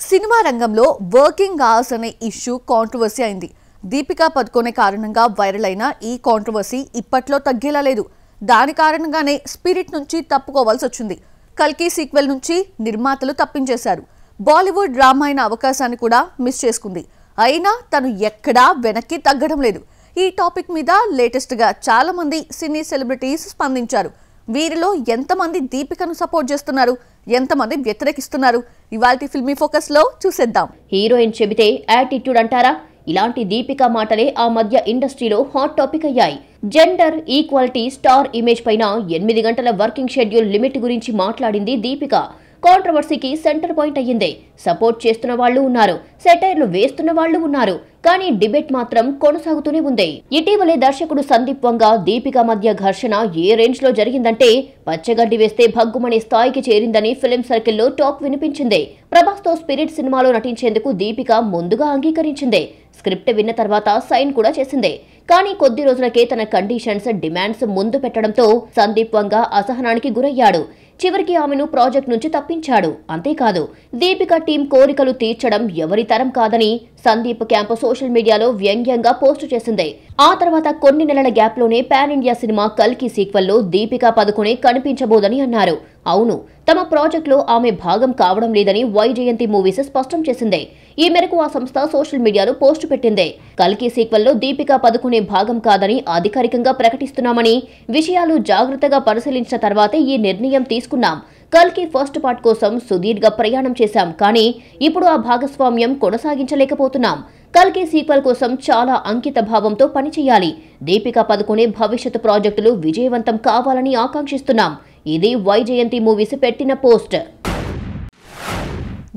Cinema రంగంలో working hours అనే issue controversy అయింది. దీపికా పదుకొనే కారణంగా వైరల్ అయిన ఈ కాంట్రవర్సీ ఇప్పట్లో తగ్గేలా లేదు. దాని కారణంగానే స్పిరిట్ నుంచి తప్పుకోవాల్సి వచ్చింది. కల్కి సీక్వెల్ నుంచి నిర్మాతలు తప్పించేశారు. బాలీవుడ్ డ్రామా అయిన అవకాశాన్ని కూడా మిస్ చేసుకుంది. అయినా తను ఎక్కడా వెనక్కి తగ్గడం లేదు. ఈ టాపిక్ మీద లేటెస్ట్ గా చాలా మంది సినీ సెలబ్రిటీస్ స్పందించారు. వీరిలో ఎంతమంది దీపికను సపోర్ట్ చేస్తున్నారు, ఎంతమంది వ్యతిరేకిస్తున్నారు, ఇవాల్టి ఫిల్మీ ఫోకస్ లో చూసేద్దాం. హీరోయిన్ చెబితే యాటిట్యూడ్ అంటారా? ఇలాంటి దీపిక మాటలే ఆ మధ్య ఇండస్ట్రీలో హాట్ టాపిక్ అయ్యాయి. జెండర్ ఈక్వాలిటీ, స్టార్ ఇమేజ్ పైన 8 గంటల వర్కింగ్ షెడ్యూల్ లిమిట్ గురించి మాట్లాడింది దీపిక. కాంట్రవర్సీకి సెంటర్ పాయింట్ అయ్యిందే. సపోర్ట్ చేస్తున్న వాళ్ళు ఉన్నారు, సెటైర్లు వేస్తున్న వాళ్ళు ఉన్నారు, కానీ డిబేట్ మాత్రం కొనసాగుతూనే ఉంది. ఇటీవలే దర్శకుడు సందీప్ వంగ దీపిక మధ్య ఘర్షణ ఏ రేంజ్ లో జరిగిందంటే పచ్చగడ్డి వేస్తే భగ్గుమనే స్థాయికి చేరిందని ఫిలిం సర్కిల్లో టాక్ వినిపించింది. ప్రభాస్ తో స్పిరిట్ సినిమాలో నటించేందుకు దీపిక ముందుగా అంగీకరించింది. స్క్రిప్ట్ విన్న తర్వాత సైన్ కూడా చేసింది. కానీ కొద్ది రోజులకే తన కండిషన్స్, డిమాండ్స్ ముందు పెట్టడంతో సందీప్ వంగ అసహనానికి గురయ్యాడు. చివరికి ఆమెను ప్రాజెక్ట్ నుంచి తప్పించాడు. అంతేకాదు, దీపిక టీం కోరికలు తీర్చడం ఎవరి తరం కాదని సందీప్ క్యాంప్ సోషల్ మీడియాలో వ్యంగ్యంగా పోస్ట్ చేసింది. ఆ తర్వాత కొన్ని నెలల గ్యాప్ లోనే పాన్ ఇండియా సినిమా కల్కి సీక్వెల్ లో దీపికా పదుకొనే కనిపించబోదని అన్నారు. అవును, తమ ప్రాజెక్ట్ లో ఆమె భాగం కావడం లేదని వైజయంతి మూవీస్ స్పష్టం చేసింది. ఈ మేరకు ఆ సంస్థ సోషల్ మీడియాలో పోస్ట్ పెట్టింది. కల్కి సీక్వెల్ లో దీపికా పదుకొనే భాగం కాదని అధికారికంగా ప్రకటిస్తున్నామని, విషయాలు జాగ్రత్తగా పరిశీలించిన తర్వాతే ఈ నిర్ణయం తీసుకున్నాం. కల్కి ఫస్ట్ పార్ట్ కోసం సుదీర్ఘ ప్రయాణం చేశాం, కానీ ఇప్పుడు ఆ భాగస్వామ్యం కొనసాగించలేకపోతున్నాం. కల్కి సీక్వెల్ కోసం చాలా అంకిత భావంతో పనిచేయాలి. దీపికా పదుకొనే భవిష్యత్ ప్రాజెక్టులు విజయవంతం కావాలని ఆకాంక్షిస్తున్నాం. ఇది వైజయంతి మూవీస్ పెట్టిన post.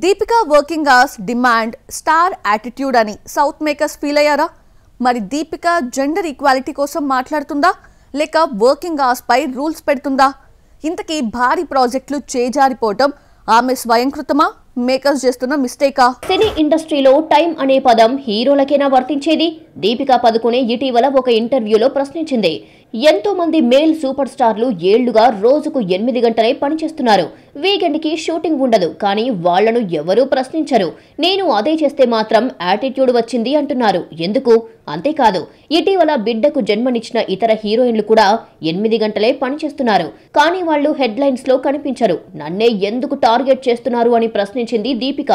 Deepika working hours, demand, star attitude అని సౌత్ మేకర్స్ ఫీల్ అయ్యారా? మరి దీపిక జెండర్ ఈక్వాలిటీ కోసం మాట్లాడుతుందా, లేక వర్కింగ్ అవర్స్ పై రూల్స్ పెడుతుందా? ఇంతకీ భారీ ప్రాజెక్టులు చేజారిపోవటం ఆమె స్వయంకృతమా, మేకర్స్ చేస్తున్న మిస్టేకా? సినీ ఇండస్ట్రీలో టైం అనే పదం హీరోలకేనా వర్తించేది? దీపికా పదుకొనే ఇటీవల ఒక ఇంటర్వ్యూలో ప్రశ్నించింది. ఎంతో మంది మేల్ సూపర్ స్టార్లు ఏళ్లుగా రోజుకు 8 గంటలే పనిచేస్తున్నారు. వీకెండ్ కి షూటింగ్ ఉండదు, కానీ వాళ్లను ఎవరూ ప్రశ్నించరు. నేను అదే చేస్తే మాత్రం యాటిట్యూడ్ వచ్చింది అంటున్నారు. ఎందుకు? అంతేకాదు, ఇటీవల బిడ్డకు జన్మనిచ్చిన ఇతర హీరోయిన్లు కూడా 8 గంటలే పనిచేస్తున్నారు, కానీ వాళ్లు హెడ్లైన్స్ లో కనిపించరు. నన్నే ఎందుకు టార్గెట్ చేస్తున్నారు అని ప్రశ్నించింది దీపిక.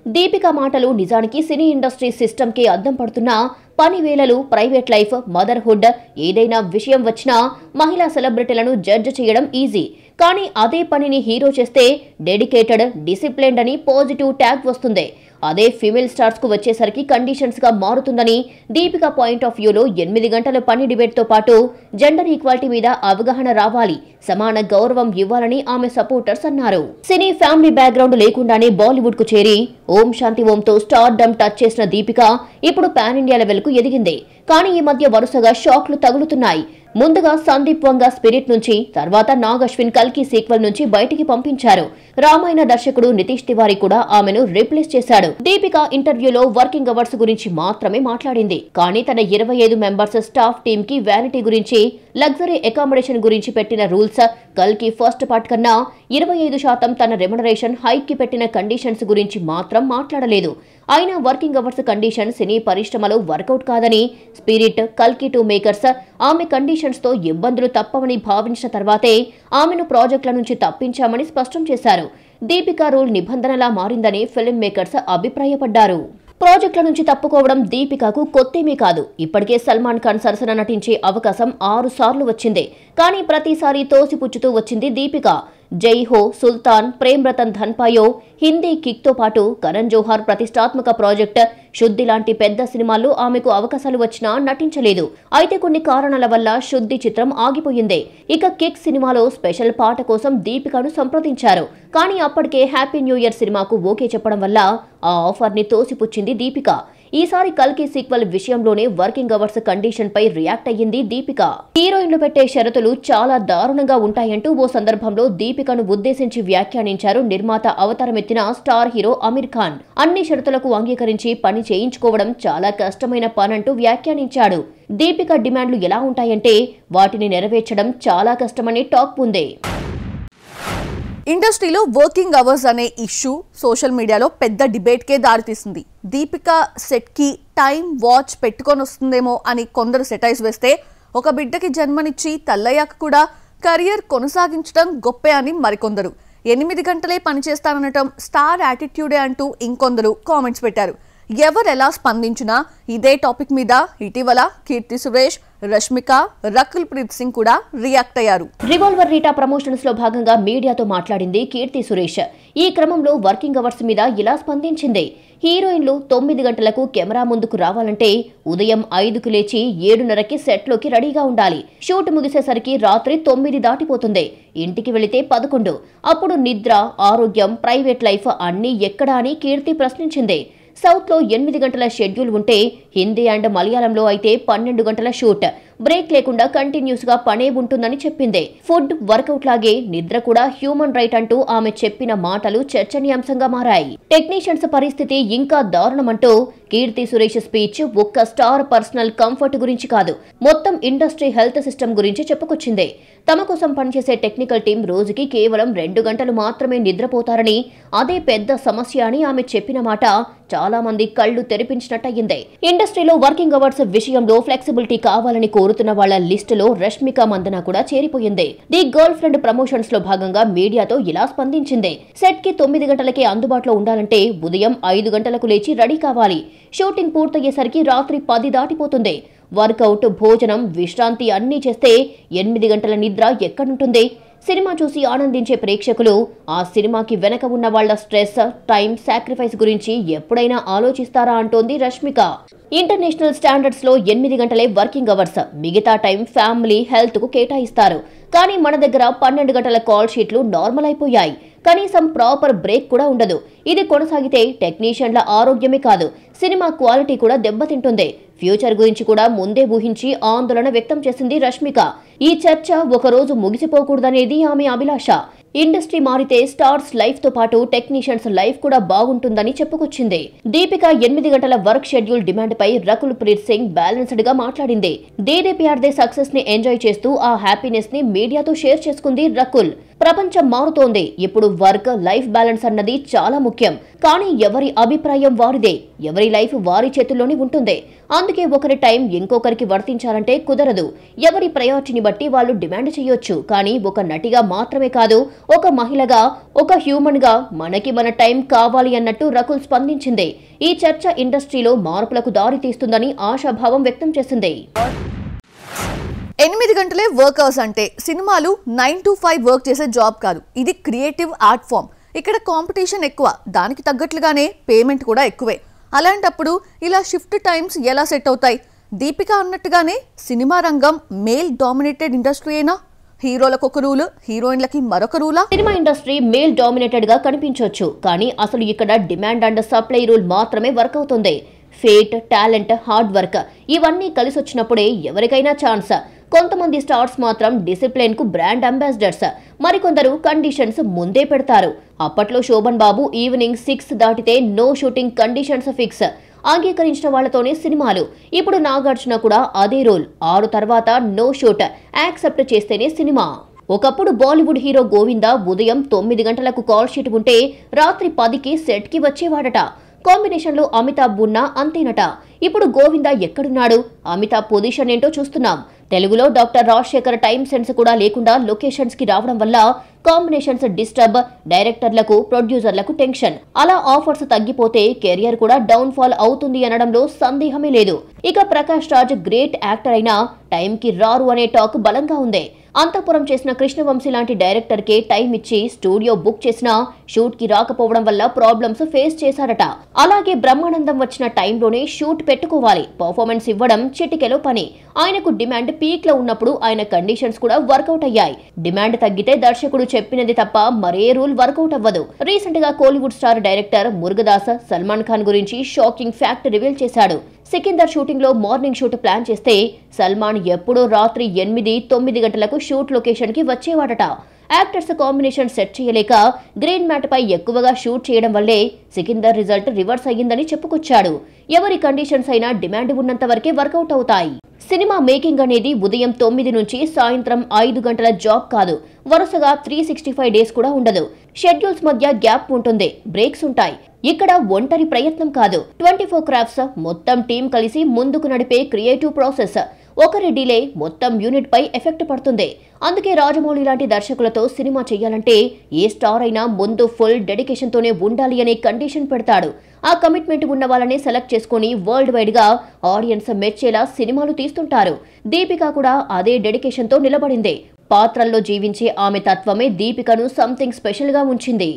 దీపిక మాటలు నిజానికి సినీ ఇండస్ట్రీ సిస్టమ్ కి అద్దం పడుతున్నా, పని వేళలు, ప్రైవేట్ లైఫ్, మదర్హుడ్, ఏదైనా విషయం వచ్చినా మహిళా సెలబ్రిటీలను జడ్జ్ చేయడం ఈజీ. కానీ అదే పనిని హీరో చేస్తే డెడికేటెడ్, డిసిప్లిన్డ్ అని పాజిటివ్ ట్యాగ్ వస్తుంది. అదే ఫీమేల్ స్టార్స్ కు వచ్చేసరికి కండిషన్స్ గా మారుతుందని దీపిక పాయింట్ ఆఫ్ వ్యూలో 8 గంటల పని డిబేట్ తో పాటు జెండర్ ఈక్వాలిటీ మీద అవగాహన రావాలి, సమాన గౌరవం ఇవ్వాలని ఆమె సపోర్టర్స్ అన్నారు. సినీ ఫ్యామిలీ బ్యాక్గ్రౌండ్ లేకుండానే బాలీవుడ్ కు చేరి ఓం శాంతి ఓంతో స్టార్ డమ్ టచ్ చేసిన దీపిక ఇప్పుడు పాన్ ఇండియా లెవెల్ కు ఎదిగింది. కానీ ఈ మధ్య వరుసగా షాక్లు తగులుతున్నాయి. ముందుగా సందీప్ వంగ స్పిరిట్ నుంచి, తర్వాత నాగ్ అశ్విన్ కల్కి సీక్వెల్ నుంచి బయటికి పంపించారు. రామాయణ దర్శకుడు నితీష్ తివారీ కూడా ఆమెను రీప్లేస్ చేశాడు. దీపిక ఇంటర్వ్యూలో వర్కింగ్ అవర్స్ గురించి మాత్రమే మాట్లాడింది. కానీ తన 25 మెంబర్స్ స్టాఫ్ టీమ్ కి వ్యానిటీ గురించి, లగ్జరీ అకామిడేషన్ గురించి పెట్టిన రూల్స్, కల్కి ఫస్ట్ పార్ట్ కన్నా 25% తన రెమ్యునరేషన్ హైక్ కి పెట్టిన కండిషన్స్ గురించి మాత్రం మాట్లాడలేదు. అయినా వర్కింగ్ అవర్స్ కండిషన్ సినీ పరిశ్రమలో వర్కౌట్ కాదని, స్పిరిట్, కల్కి 2 మేకర్స్ ఆమె కండిషన్స్ తో ఇబ్బందులు తప్పవని భావించిన తర్వాతే ఆమెను ప్రాజెక్టుల నుంచి తప్పించామని స్పష్టం చేశారు. దీపికా రూల్ నిబంధనలా మారిందని ఫిల్మ్ మేకర్స్ అభిప్రాయపడ్డారు. ప్రాజెక్టుల నుంచి తప్పుకోవడం దీపికకు కొత్తేమీ కాదు. ఇప్పటికే సల్మాన్ ఖాన్ సరసన నటించే అవకాశం 6 సార్లు వచ్చింది. కానీ ప్రతిసారి తోసిపుచ్చుతూ వచ్చింది దీపిక. జై హో, సుల్తాన్, ప్రేమ్ రతన్ ధన్పాయో, హిందీ కిక్ తో పాటు కరణ్ జోహార్ ప్రతిష్టాత్మక ప్రాజెక్ట్, శుద్ధి లాంటి పెద్ద సినిమాల్లో ఆమెకు అవకాశాలు వచ్చినా నటించలేదు. అయితే కొన్ని కారణాల వల్ల శుద్ధి చిత్రం ఆగిపోయింది. ఇక కిక్ సినిమాలో స్పెషల్ పాట కోసం దీపికను సంప్రదించారు. కానీ అప్పటికే హ్యాపీ న్యూ ఇయర్ సినిమాకు ఓకే చెప్పడం వల్ల ఆ ఆఫర్ ని తోసిపుచ్చింది దీపిక. ఈసారి కల్కి సీక్వెల్ విషయంలోనే వర్కింగ్ అవర్స్ కండిషన్ పై రియాక్ట్ అయ్యింది దీపిక. హీరోయిన్లు పెట్టే షరతులు చాలా దారుణంగా ఉంటాయంటూ ఓ సందర్భంలో దీపికను ఉద్దేశించి వ్యాఖ్యానించారు నిర్మాత అవతారమెత్తిన స్టార్ హీరో అమీర్ ఖాన్. అన్ని షరతులకు అంగీకరించి పని చేయించుకోవడం చాలా కష్టమైన పనంటూ వ్యాఖ్యానించాడు. దీపిక డిమాండ్లు ఎలా ఉంటాయంటే వాటిని నెరవేర్చడం చాలా కష్టమని టాక్ ఉంది. ఇండస్ట్రీలో వర్కింగ్ అవర్స్ అనే ఇష్యూ సోషల్ మీడియాలో పెద్ద డిబేట్కే దారితీస్తుంది. దీపిక సెట్కి టైం వాచ్ పెట్టుకొని వస్తుందేమో అని కొందరు సెటైజ్ వేస్తే, ఒక బిడ్డకి జన్మనిచ్చి తల్లయ్యాక కూడా కెరియర్ కొనసాగించడం గొప్పే అని మరికొందరు, 8 గంటలే పనిచేస్తాననటం స్టార్ యాటిట్యూడే అంటూ ఇంకొందరు కామెంట్స్ పెట్టారు. ఎవరు ఎలా స్పందించినా ఇదే టాపిక్ మీద ఇటీవల కీర్తి సురేష్, రష్మిక, రకుల్ ప్రీత్ సింగ్ కూడా రియాక్ట్ అయ్యారు. రివాల్వర్ రీటా ప్రమోషన్స్ లో భాగంగా మీడియాతో మాట్లాడింది కీర్తి సురేష్. ఈ క్రమంలో వర్కింగ్ అవర్స్ మీద ఇలా స్పందించింది. హీరోయిన్లు 9 గంటలకు కెమెరా ముందుకు రావాలంటే ఉదయం 5కు లేచి 7:30కి సెట్లోకి రెడీగా ఉండాలి. షూట్ ముగిసేసరికి రాత్రి 9 దాటిపోతుంది. ఇంటికి వెళితే 11. అప్పుడు నిద్ర, ఆరోగ్యం, ప్రైవేట్ లైఫ్ అన్నీ ఎక్కడా అని కీర్తి ప్రశ్నించింది. సౌత్ లో 8 గంటల షెడ్యూల్ ఉంటే హిందీ అండ్ మలయాళంలో అయితే 12 గంటల షూట్, బ్రేక్ లేకుండా కంటిన్యూస్ గా పనే ఉంటుందని చెప్పింది. ఫుడ్, వర్కౌట్ లాగే నిద్ర కూడా హ్యూమన్ రైట్ అంటూ ఆమె చెప్పిన మాటలు చర్చనీయాంశంగా మారాయి. టెక్నీషియన్స్ పరిస్థితి ఇంకా దారుణమంటూ కీర్తి సురేష్ స్పీచ్ ఒక్క స్టార్ పర్సనల్ కంఫర్ట్ గురించి కాదు, మొత్తం ఇండస్ట్రీ హెల్త్ సిస్టమ్ గురించి చెప్పుకొచ్చింది. తమ కోసం పనిచేసే టెక్నికల్ టీం రోజుకి కేవలం 2 గంటలు మాత్రమే నిద్రపోతారని, అదే పెద్ద సమస్య అని ఆమె చెప్పిన మాట చాలా మంది కళ్లు తెరిపించినట్టయింది. ఇండస్ట్రీలో వర్కింగ్ అవర్స్ విషయంలో ఫ్లెక్సిబిలిటీ కావాలని కోరుతున్న వాళ్ల లిస్టులో రష్మిక మందన కూడా చేరిపోయింది. ది గర్ల్ ఫ్రెండ్ ప్రమోషన్స్ లో భాగంగా మీడియాతో ఇలా స్పందించింది. సెట్ కి 9 గంటలకే అందుబాటులో ఉండాలంటే ఉదయం 5 గంటలకు లేచి రెడీ కావాలి. షూటింగ్ పూర్తయ్యేసరికి రాత్రి 10 దాటిపోతుంది. వర్కౌట్, భోజనం, విశ్రాంతి అన్నీ చేస్తే 8 గంటల నిద్ర ఎక్కడుంటుంది? సినిమా చూసి ఆనందించే ప్రేక్షకులు ఆ సినిమాకి వెనక ఉన్న వాళ్ల స్ట్రెస్, టైం సాక్రిఫైస్ గురించి ఎప్పుడైనా ఆలోచిస్తారా అంటోంది రష్మిక. ఇంటర్నేషనల్ స్టాండర్డ్స్ లో 8 గంటలే వర్కింగ్ అవర్స్, మిగతా టైం ఫ్యామిలీ, హెల్త్ కు కేటాయిస్తారు. కానీ మన దగ్గర 12 గంటల కాల్ షీట్లు నార్మల్ అయిపోయాయి. కనీసం ప్రాపర్ బ్రేక్ కూడా ఉండదు. ఇది కొనసాగితే టెక్నీషియన్ల ఆరోగ్యమే కాదు, సినిమా క్వాలిటీ కూడా దెబ్బతింటుంది. ఫ్యూచర్ గురించి కూడా ముందే ఊహించి ఆందోళన వ్యక్తం చేసింది రష్మిక. ఈ చర్చ ఒకరోజు ముగిసిపోకూడదనేది ఆమె అభిలాష. ఇండస్ట్రీ మారితే స్టార్స్ లైఫ్ తో పాటు టెక్నీషియన్స్ లైఫ్ కూడా బాగుంటుందని చెప్పుకొచ్చింది. దీపిక 8 గంటల వర్క్ షెడ్యూల్ డిమాండ్ పై రకుల్ ప్రీత్ సింగ్ బ్యాలెన్స్డ్ గా మాట్లాడింది. దేదే ప్యార్దే సక్సెస్ ని ఎంజాయ్ చేస్తూ ఆ హ్యాపీనెస్ ని మీడియాతో షేర్ చేసుకుంది రకుల్. ప్రపంచం మారుతోంది, ఇప్పుడు వర్క్ లైఫ్ బ్యాలెన్స్ అన్నది చాలా ముఖ్యం. కానీ ఎవరి అభిప్రాయం వారిదే, ఎవరి లైఫ్ వారి చేతుల్లోనే ఉంటుంది. అందుకే ఒకరి టైం ఇంకొకరికి వర్తించాలంటే కుదరదు. ఎవరి ప్రయారిటీని బట్టి వాళ్ళు డిమాండ్ చేయొచ్చు. కానీ ఒక నటిగా మాత్రమే కాదు, ఒక మహిళగా, ఒక హ్యూమన్ గా మనకి మన టైం కావాలి అన్నట్టు రకుల్ స్పందించింది. ఈ చర్చ ఇండస్ట్రీలో మార్పులకు దారి తీస్తుందని ఆశాభావం వ్యక్తం చేసింది. 8 గంటలే వర్క్ అవర్స్ అంటే సినిమాలు 9 to 5 వర్క్ చేసే జాబ్ కాదు. ఇది క్రియేటివ్ ఆర్ట్ ఫామ్. ఇక్కడ కాంపిటీషన్ ఎక్కువ, దానికి తగ్గట్లుగానే పేమెంట్ కూడా ఎక్కువే. అలాంటప్పుడు ఇలా షిఫ్ట్ టైమ్స్ ఎలా సెట్ అవుతాయి? దీపిక అన్నట్టుగానే సినిమా రంగం మేల్ డామినేటెడ్ ఇండస్ట్రీయేనా? హీరోలకు ఒక రూల్, హీరోయిన్లకి మరొక రూలా? సినిమా ఇండస్ట్రీ మేల్ డామినేటెడ్ గా కనిపించవచ్చు, కానీ అసలు ఇక్కడ డిమాండ్ అండ్ సప్లై రూల్ మాత్రమే వర్క్ అవుతుంది. ఫేట్, టాలెంట్, హార్డ్ వర్క్ ఇవన్నీ కలిసొచ్చినప్పుడే ఎవరికైనా ఛాన్స్. కొంతమంది స్టార్స్ మాత్రం డిసిప్లిన్ కు బ్రాండ్ అంబాసిడర్స్, మరికొందరు కండిషన్స్ ముందే పెడతారు. అప్పట్లో శోభన్ బాబు ఈవినింగ్ 6 దాటితే నో షూటింగ్ కండిషన్స్ ఫిక్స్, అంగీకరించిన వాళ్లతోనే సినిమాలు. ఇప్పుడు నాగార్జున కూడా అదే రూల్, 6 తర్వాత నో షూట్, యాక్సెప్ట్ చేస్తేనే సినిమా. ఒకప్పుడు బాలీవుడ్ హీరో గోవిందా ఉదయం 9 గంటలకు కాల్ షీట్ ఉంటే రాత్రి 10కి సెట్ కి వచ్చేవాడట. కాంబినేషన్ లో అమితాబ్ ఉన్నా అంతేనట. ఇప్పుడు గోవిందా ఎక్కడున్నాడు? అమితాబ్ పొజిషన్ ఏంటో చూస్తున్నాం. తెలుగులో డాక్టర్ రాజశేఖర్ టైం సెన్స్ కూడా లేకుండా లొకేషన్స్ కి రావడం వల్ల కాంబినేషన్స్ డిస్టర్బ్, డైరెక్టర్లకు, ప్రొడ్యూసర్లకు టెన్షన్. అలా ఆఫర్స్ తగ్గిపోతే కెరియర్ కూడా డౌన్ ఫాల్ అవుతుంది అనడంలో సందేహమే లేదు. ఇక ప్రకాష్ రాజ్ గ్రేట్ యాక్టర్ అయినా టైంకి రారు అనే టాక్ బలంగా ఉంది. అంతఃపురం చేసిన కృష్ణవంశీ లాంటి డైరెక్టర్ కే టైం ఇచ్చి స్టూడియో బుక్ చేసినా షూట్ కి రాకపోవడం వల్ల ప్రాబ్లమ్స్ ఫేస్ చేశారట. అలాగే బ్రహ్మానందం వచ్చిన టైంలోనే షూట్ పెట్టుకోవాలి, పర్ఫార్మెన్స్ ఇవ్వడం చిటికెలో పని. ఆయనకు డిమాండ్ పీక్ లో ఉన్నప్పుడు ఆయన కండిషన్స్ కూడా వర్కౌట్ అయ్యాయి. డిమాండ్ తగ్గితే దర్శకుడు చెప్పినది తప్ప మరే రూల్ వర్కౌట్ అవ్వదు. రీసెంట్ గా కోలీవుడ్ స్టార్ డైరెక్టర్ మురుగదాస్ సల్మాన్ ఖాన్ గురించి షాకింగ్ ఫ్యాక్ట్ రివీల్ చేశాడు. సికిందర్ షూటింగ్ లో మార్నింగ్ షూట్ ప్లాన్ చేస్తే సల్మాన్ ఎప్పుడో రాత్రి 8-9 గంటలకు షూట్ లొకేషన్ కి వచ్చేవాడట. యాక్టర్స్ కాంబినేషన్ సెట్ చేయలేక గ్రీన్ మ్యాట్ పై ఎక్కువగా షూట్ చేయడం వల్లే సికిందర్ రిజల్ట్ రివర్స్ అయ్యిందని చెప్పుకొచ్చాడు. ఎవరి కండిషన్స్ అయినా డిమాండ్ ఉన్నంత వరకే వర్కౌట్ అవుతాయి. సినిమా మేకింగ్ అనేది ఉదయం 9 నుంచి సాయంత్రం 5 గంటల జాబ్ కాదు. వరుసగా 365 డేస్ కూడా ఉండదు. షెడ్యూల్స్ మధ్య గ్యాప్ ఉంటుంది, బ్రేక్స్ ఉంటాయి. ఇక్కడ ఒంటరి ప్రయత్నం కాదు, 24 క్రాఫ్ట్స్ మొత్తం టీం కలిసి ముందుకు నడిపే క్రియేటివ్ ప్రాసెస్. ఒకరి డిలే మొత్తం యూనిట్ పై ఎఫెక్ట్ పడుతుంది. అందుకే రాజమౌళి లాంటి దర్శకులతో సినిమా చేయాలంటే ఏ స్టార్ అయినా ముందు ఫుల్ డెడికేషన్ తోనే ఉండాలి అనే కండిషన్ పెడతాడు. ఆ కమిట్మెంట్ ఉన్న వాళ్ళనే సెలెక్ట్ చేసుకుని వరల్డ్ వైడ్ గా ఆడియన్స్ మెచ్చేలా సినిమాలు తీస్తుంటారు. దీపిక కూడా అదే డెడికేషన్ తో నిలబడింది. పాత్రల్లో జీవించే ఆమె తత్వమే దీపికను సంథింగ్ స్పెషల్ గా ఉంచింది.